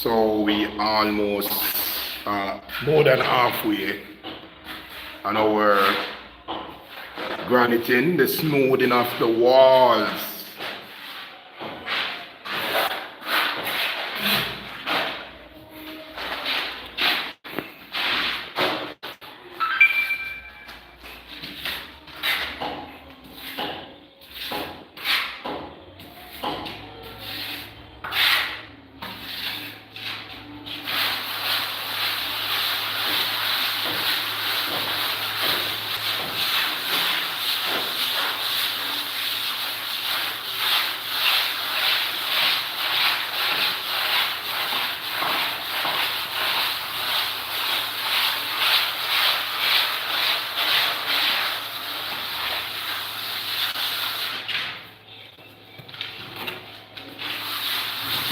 So we almost more than halfway on our graniting, the smoothing of the walls.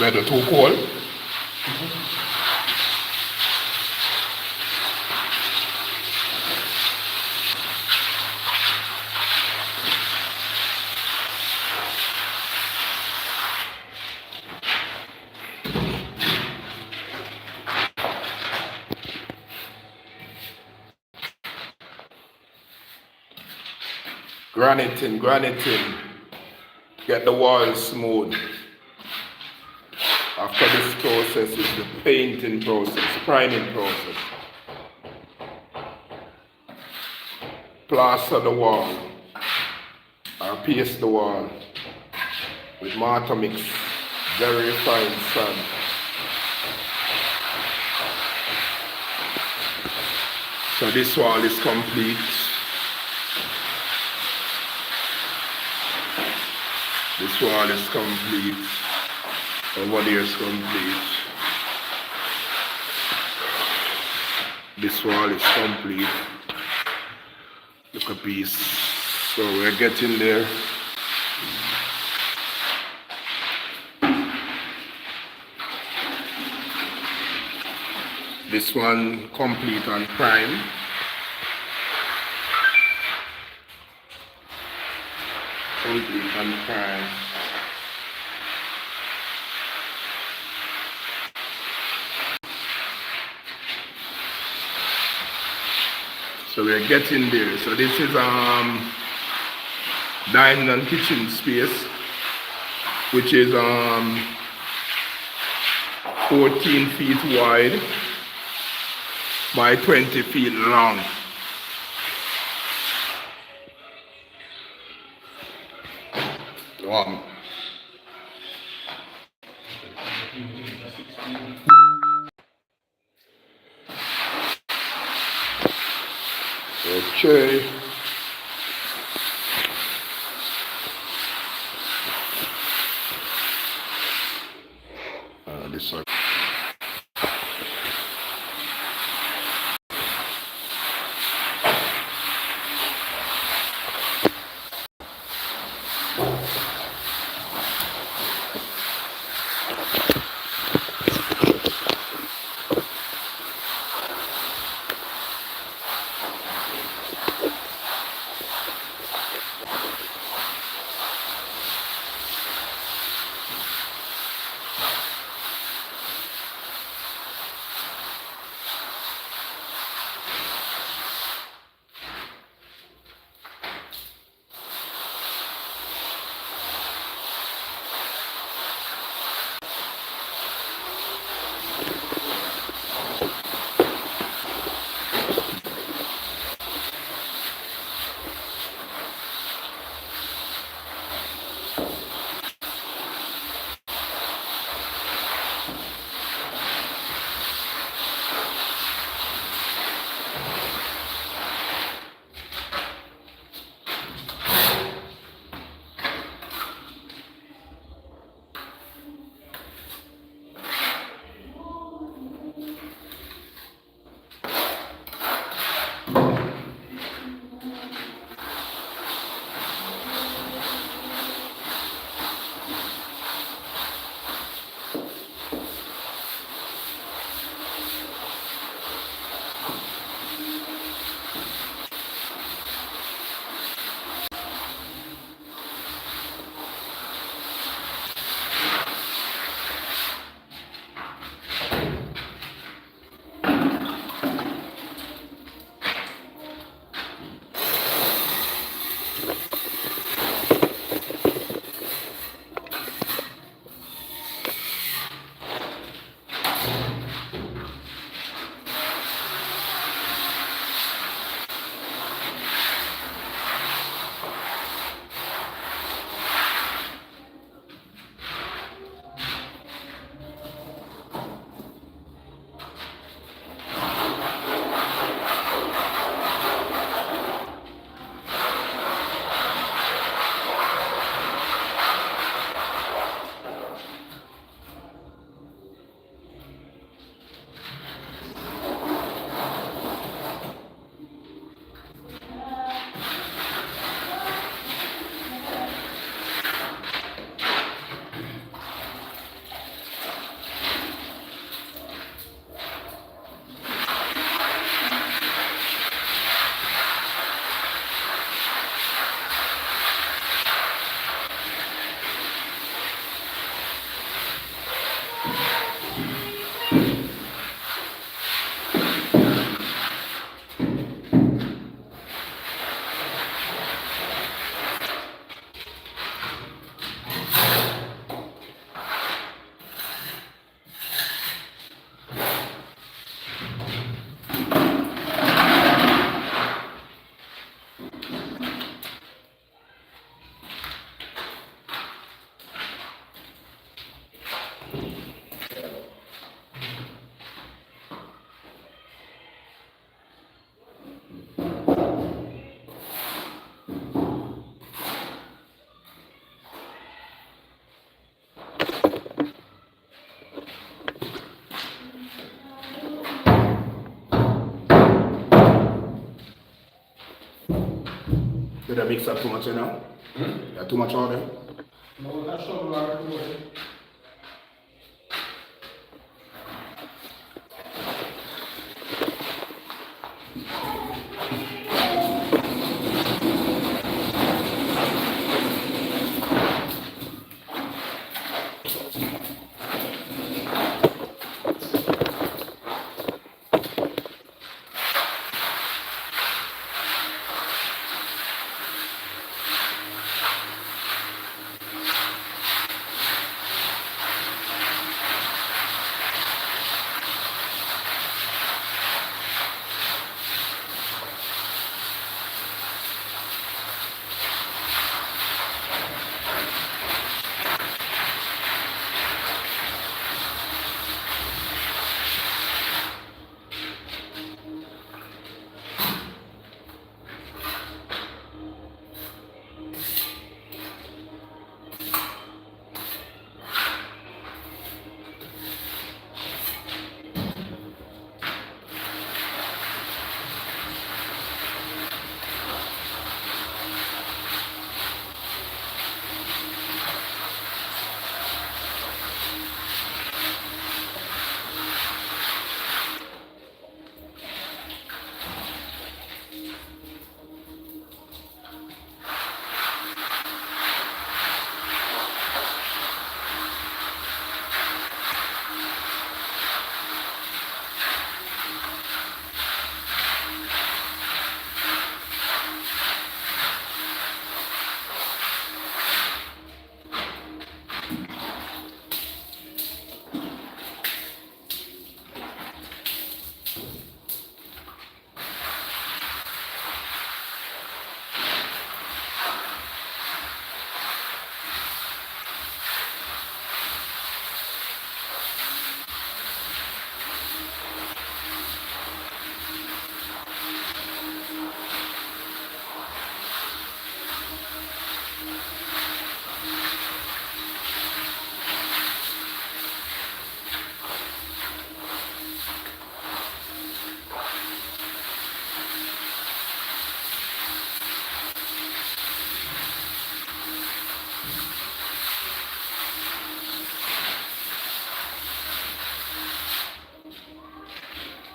Weather too cold. Graniting, get the walls smooth. After this process is the painting process, priming process. Plaster the wall or paste the wall with mortar mix, very fine sand. So this wall is complete. This wall is complete. Over there is complete. This wall is complete. Look a piece. So we're getting there. This one complete and prime. Complete and prime. So we're getting there. So this is dining and kitchen space, which is 14 feet wide by 20 feet long. Wow. Okay. This one. Did I mix up too much, you know? Yeah, too much order? No, that's all right.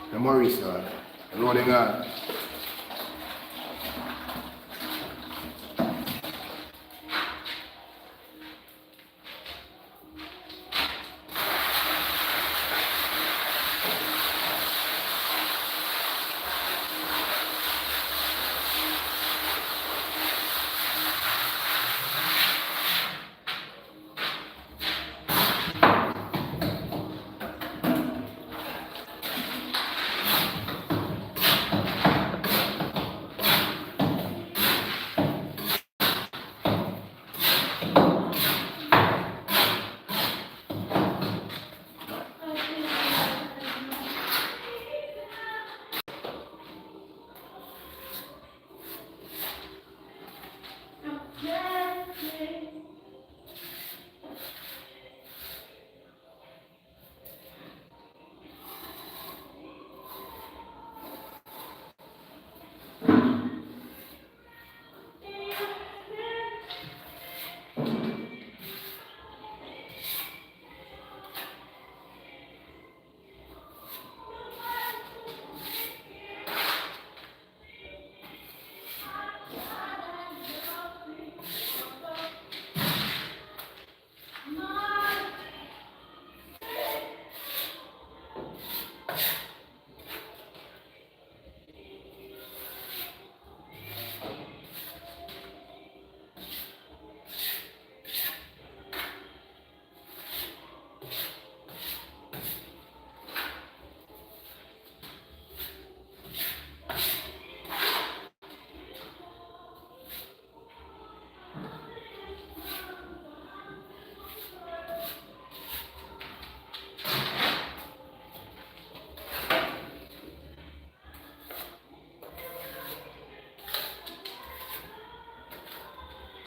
The Maurice, loading on.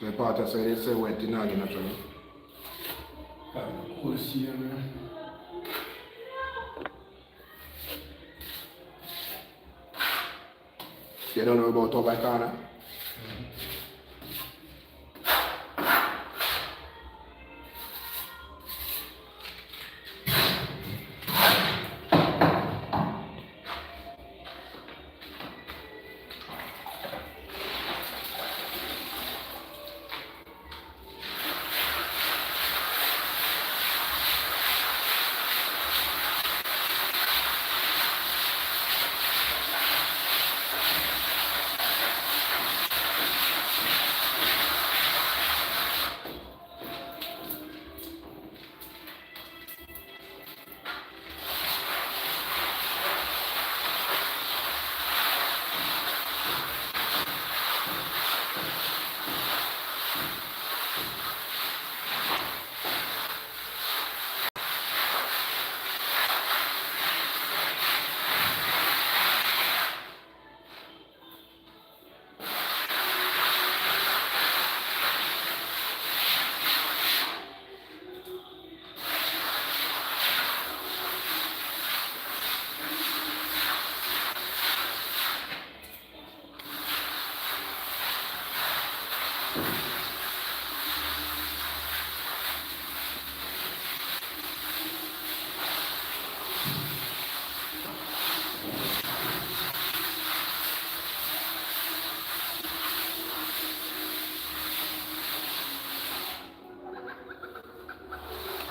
So the part say they say wet in again actually. Of course, yeah, man. You don't know about Tobacana?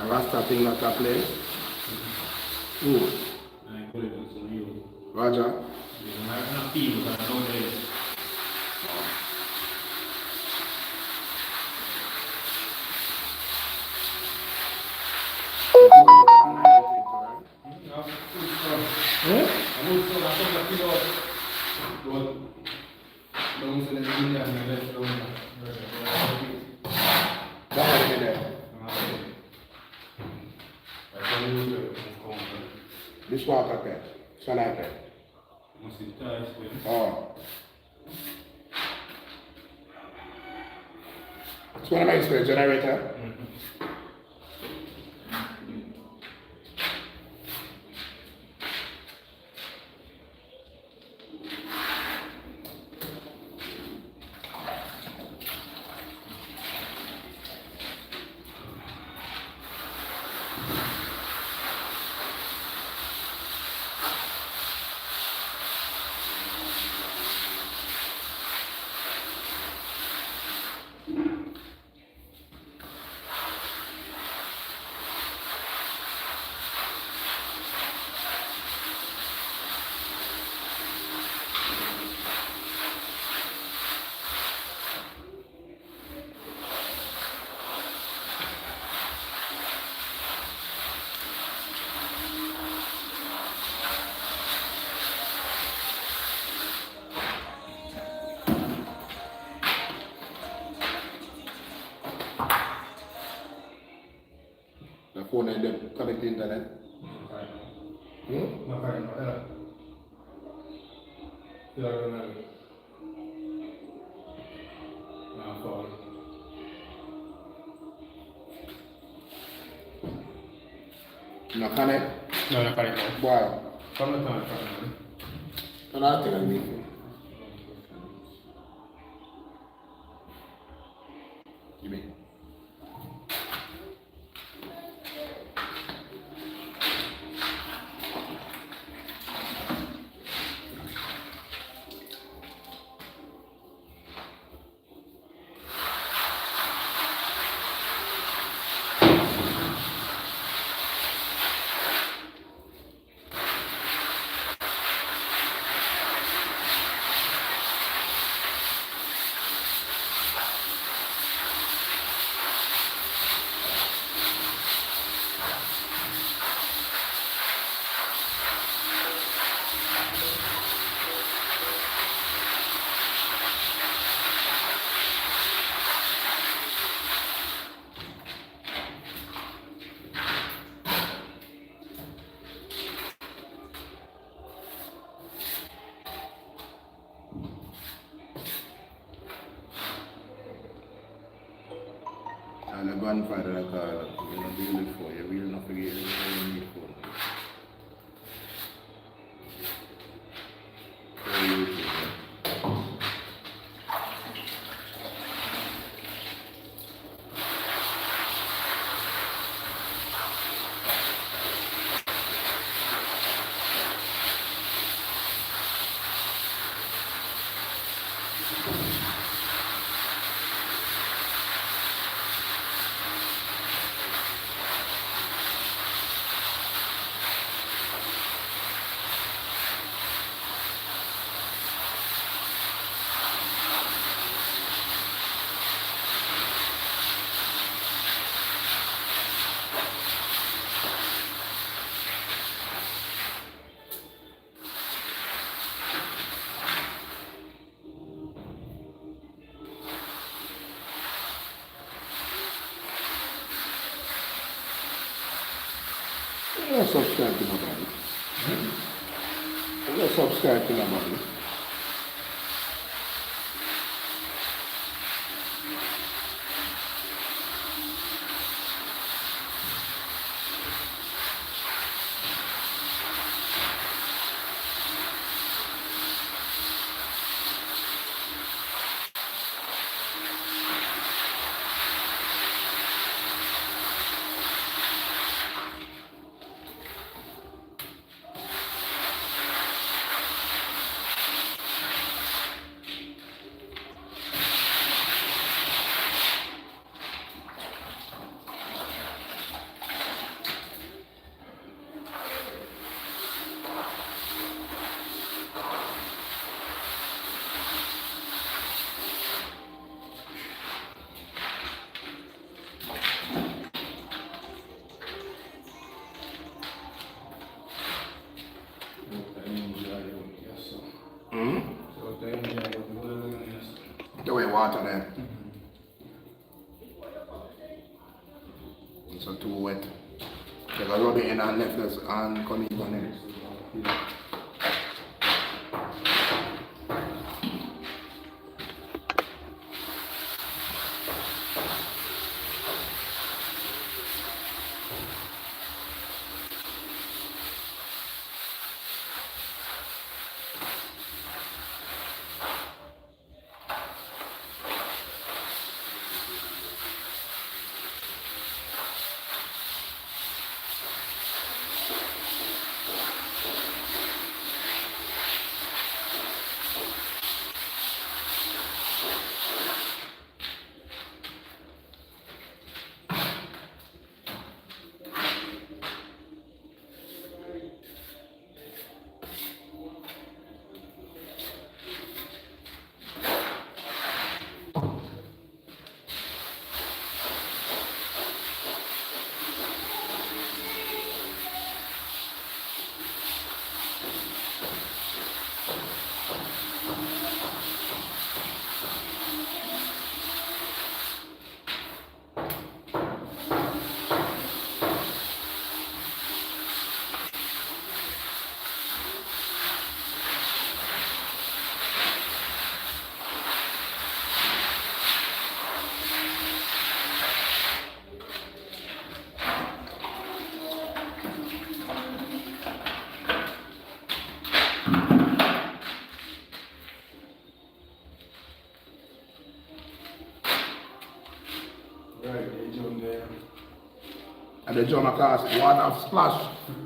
Rasta thing not a play. Who? I put it on some you. Roger. You don't have enough people that know this. This water pen. Solar pen. Oh. It's one of my spare generator. The phone and the connect to internet. No connect? No, no connect. Why? Come the connect. Another thing I need. Give me. And a grandfather like you know, deal it for you, will not forget you don't need for. So you do that. I'm not subscribe to nobody. I'm not subscribe to nobody. water there. It's not too wet. So I rub it in and left this and come in on it. Right, they doing there. And the John cast water splash.